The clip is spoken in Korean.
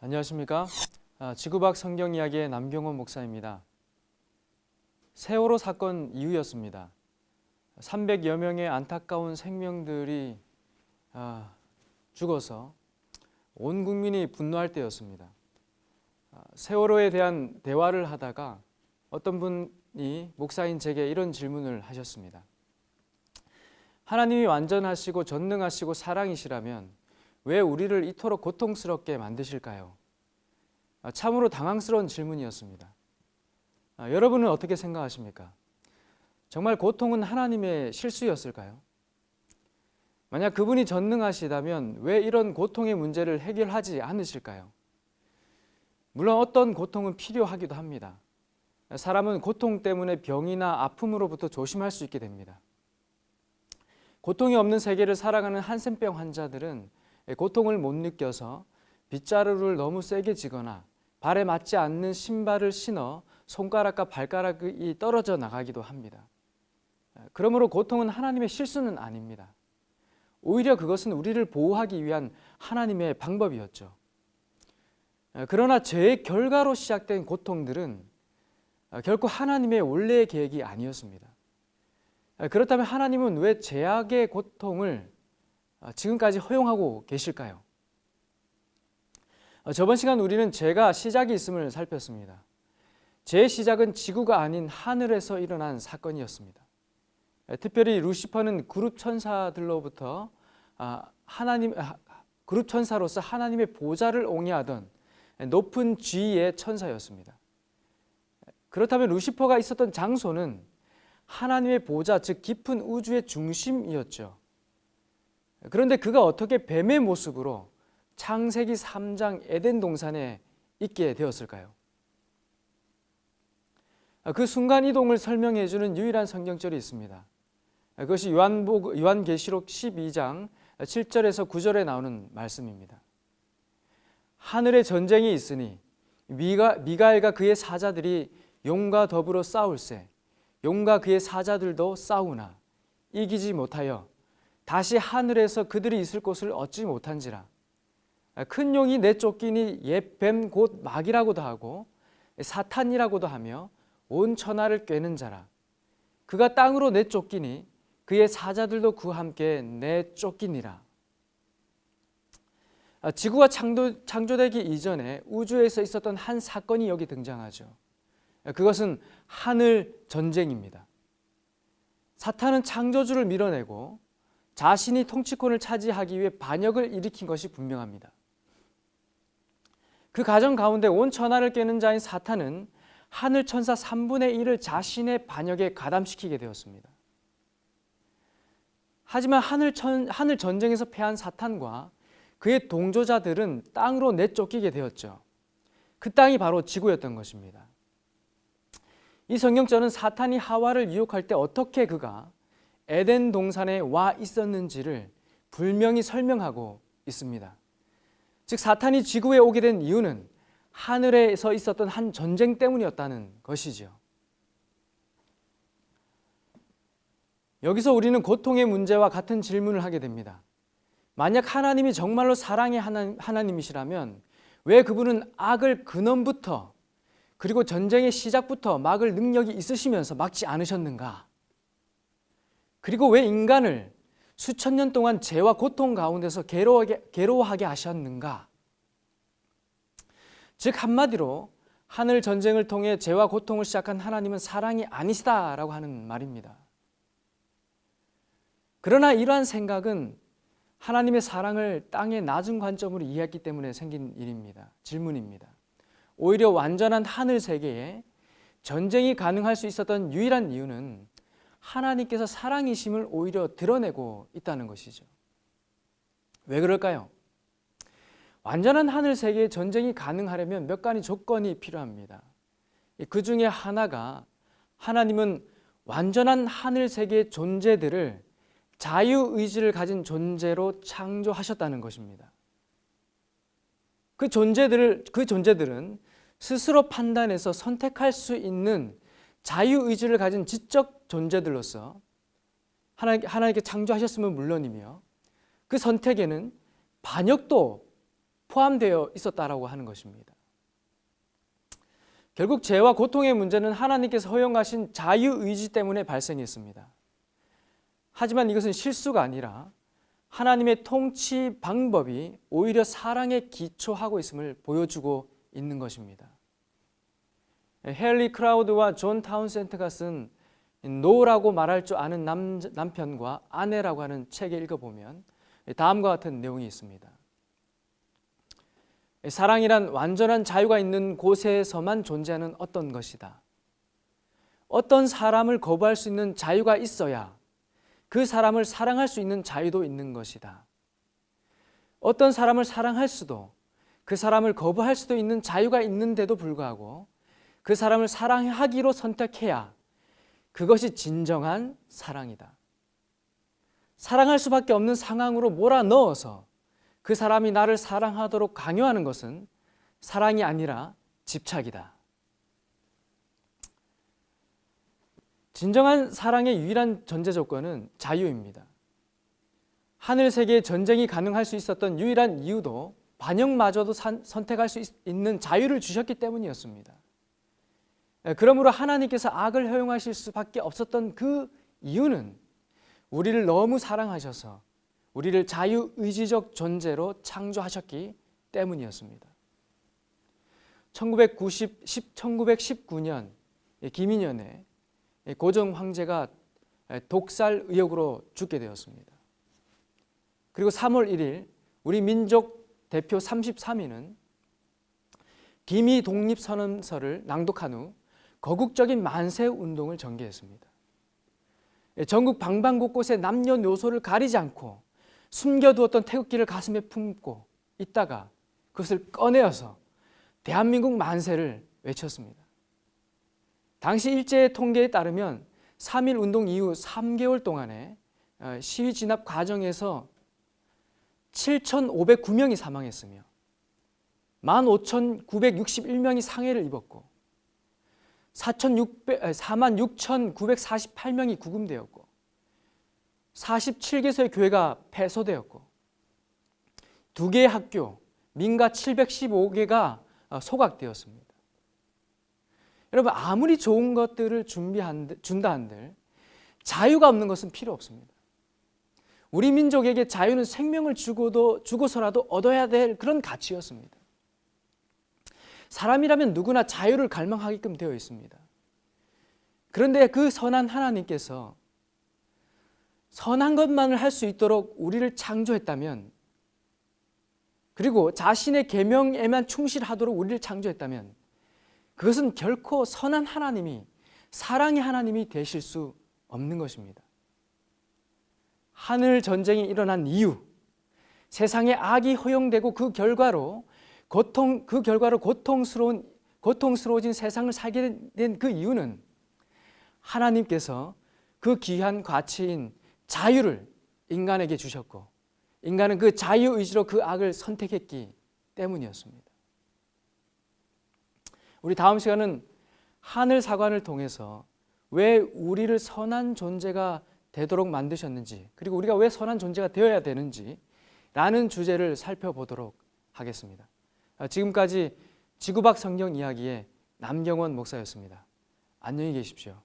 안녕하십니까? 지구박 성경 이야기의 남경원 목사입니다. 세월호 사건 이후였습니다. 300여 명의 안타까운 생명들이 죽어서 온 국민이 분노할 때였습니다. 세월호에 대한 대화를 하다가 어떤 분이 목사인 제게 이런 질문을 하셨습니다. 하나님이 완전하시고 전능하시고 사랑이시라면 왜 우리를 이토록 고통스럽게 만드실까요? 참으로 당황스러운 질문이었습니다. 여러분은 어떻게 생각하십니까? 정말 고통은 하나님의 실수였을까요? 만약 그분이 전능하시다면 왜 이런 고통의 문제를 해결하지 않으실까요? 물론 어떤 고통은 필요하기도 합니다. 사람은 고통 때문에 병이나 아픔으로부터 조심할 수 있게 됩니다. 고통이 없는 세계를 살아가는 한센병 환자들은 고통을 못 느껴서 빗자루를 너무 세게 쥐거나 발에 맞지 않는 신발을 신어 손가락과 발가락이 떨어져 나가기도 합니다. 그러므로 고통은 하나님의 실수는 아닙니다. 오히려 그것은 우리를 보호하기 위한 하나님의 방법이었죠. 그러나 죄의 결과로 시작된 고통들은 결코 하나님의 원래의 계획이 아니었습니다. 그렇다면 하나님은 왜 죄악의 고통을 지금까지 허용하고 계실까요? 저번 시간 우리는 죄가 시작이 있음을 살폈습니다. 죄의 시작은 지구가 아닌 하늘에서 일어난 사건이었습니다. 특별히 루시퍼는 그룹 천사들로부터 그룹 천사로서 하나님의 보좌를 옹이하던 높은 지위의 천사였습니다. 그렇다면 루시퍼가 있었던 장소는 하나님의 보좌, 즉 깊은 우주의 중심이었죠. 그런데 그가 어떻게 뱀의 모습으로 창세기 3장 에덴 동산에 있게 되었을까요? 그 순간 이동을 설명해 주는 유일한 성경절이 있습니다. 그것이 요한계시록 12장 7절에서 9절에 나오는 말씀입니다. 하늘에 전쟁이 있으니 미가엘과 그의 사자들이 용과 더불어 싸울세 용과 그의 사자들도 싸우나 이기지 못하여 다시 하늘에서 그들이 있을 곳을 얻지 못한지라. 큰 용이 내쫓기니 옛 뱀 곧 마귀라고도 하고 사탄이라고도 하며 온 천하를 꿰는 자라. 그가 땅으로 내쫓기니 그의 사자들도 그와 함께 내쫓기니라. 지구가 창조되기 이전에 우주에서 있었던 한 사건이 여기 등장하죠. 그것은 하늘 전쟁입니다. 사탄은 창조주를 밀어내고 자신이 통치권을 차지하기 위해 반역을 일으킨 것이 분명합니다. 그 과정 가운데 온 천하를 깨는 자인 사탄은 하늘 천사 3분의 1을 자신의 반역에 가담시키게 되었습니다. 하지만 하늘 전쟁에서 패한 사탄과 그의 동조자들은 땅으로 내쫓기게 되었죠. 그 땅이 바로 지구였던 것입니다. 이 성경절은 사탄이 하와를 유혹할 때 어떻게 그가 에덴 동산에 와 있었는지를 분명히 설명하고 있습니다. 즉 사탄이 지구에 오게 된 이유는 하늘에서 있었던 한 전쟁 때문이었다는 것이지요. 여기서 우리는 고통의 문제와 같은 질문을 하게 됩니다. 만약 하나님이 정말로 사랑의 하나님이시라면 왜 그분은 악을 근원부터 그리고 전쟁의 시작부터 막을 능력이 있으시면서 막지 않으셨는가? 그리고 왜 인간을 수천 년 동안 죄와 고통 가운데서 괴로워하게 하셨는가? 즉 한마디로 하늘 전쟁을 통해 죄와 고통을 시작한 하나님은 사랑이 아니시다라고 하는 말입니다. 그러나 이러한 생각은 하나님의 사랑을 땅의 낮은 관점으로 이해했기 때문에 생긴 질문입니다. 오히려 완전한 하늘 세계에 전쟁이 가능할 수 있었던 유일한 이유는 하나님께서 사랑이심을 오히려 드러내고 있다는 것이죠. 왜 그럴까요? 완전한 하늘 세계에 전쟁이 가능하려면 몇 가지 조건이 필요합니다. 그 중에 하나가 하나님은 완전한 하늘 세계의 존재들을 자유의지를 가진 존재로 창조하셨다는 것입니다. 그 존재들은 스스로 판단해서 선택할 수 있는 자유의지를 가진 지적 존재들로서 하나님께 창조하셨으면 물론이며 그 선택에는 반역도 포함되어 있었다라고 하는 것입니다. 결국 죄와 고통의 문제는 하나님께서 허용하신 자유의지 때문에 발생했습니다. 하지만 이것은 실수가 아니라 하나님의 통치 방법이 오히려 사랑에 기초하고 있음을 보여주고 있는 것입니다. 헨리 크라우드와 존 타운센트가 쓴 노라고 말할 줄 아는 남편과 아내라고 하는 책에 읽어보면 다음과 같은 내용이 있습니다. 사랑이란 완전한 자유가 있는 곳에서만 존재하는 어떤 것이다. 어떤 사람을 거부할 수 있는 자유가 있어야 그 사람을 사랑할 수 있는 자유도 있는 것이다. 어떤 사람을 사랑할 수도 그 사람을 거부할 수도 있는 자유가 있는데도 불구하고 그 사람을 사랑하기로 선택해야 그것이 진정한 사랑이다. 사랑할 수밖에 없는 상황으로 몰아넣어서 그 사람이 나를 사랑하도록 강요하는 것은 사랑이 아니라 집착이다. 진정한 사랑의 유일한 전제 조건은 자유입니다. 하늘 세계에 전쟁이 가능할 수 있었던 유일한 이유도 반역마저도 선택할 수 있는 자유를 주셨기 때문이었습니다. 그러므로 하나님께서 악을 허용하실 수밖에 없었던 그 이유는 우리를 너무 사랑하셔서 우리를 자유의지적 존재로 창조하셨기 때문이었습니다. 1919년 김인현의 고종 황제가 독살 의혹으로 죽게 되었습니다. 그리고 3월 1일 우리 민족 대표 33인은 기미 독립선언서를 낭독한 후 거국적인 만세운동을 전개했습니다. 전국 방방곳곳에 남녀노소를 가리지 않고 숨겨두었던 태극기를 가슴에 품고 있다가 그것을 꺼내어서 대한민국 만세를 외쳤습니다. 당시 일제의 통계에 따르면 3.1 운동 이후 3개월 동안에 시위 진압 과정에서 7,509명이 사망했으며 15,961명이 상해를 입었고 46,948명이 구금되었고 47개소의 교회가 폐소되었고 2개의 학교, 민가 715개가 소각되었습니다. 여러분, 아무리 좋은 것들을 준다 한들 자유가 없는 것은 필요 없습니다. 우리 민족에게 자유는 생명을 주고서라도 얻어야 될 그런 가치였습니다. 사람이라면 누구나 자유를 갈망하게끔 되어 있습니다. 그런데 그 선한 하나님께서 선한 것만을 할 수 있도록 우리를 창조했다면, 그리고 자신의 계명에만 충실하도록 우리를 창조했다면 그것은 결코 선한 하나님이, 사랑의 하나님이 되실 수 없는 것입니다. 하늘 전쟁이 일어난 이유, 세상에 악이 허용되고 그 결과로 고통스러워진 세상을 살게 된 그 이유는 하나님께서 그 귀한 가치인 자유를 인간에게 주셨고 인간은 그 자유의지로 그 악을 선택했기 때문이었습니다. 우리 다음 시간은 하늘 사관을 통해서 왜 우리를 선한 존재가 되도록 만드셨는지, 그리고 우리가 왜 선한 존재가 되어야 되는지 라는 주제를 살펴보도록 하겠습니다. 지금까지 지구박 성경 이야기의 남경원 목사였습니다. 안녕히 계십시오.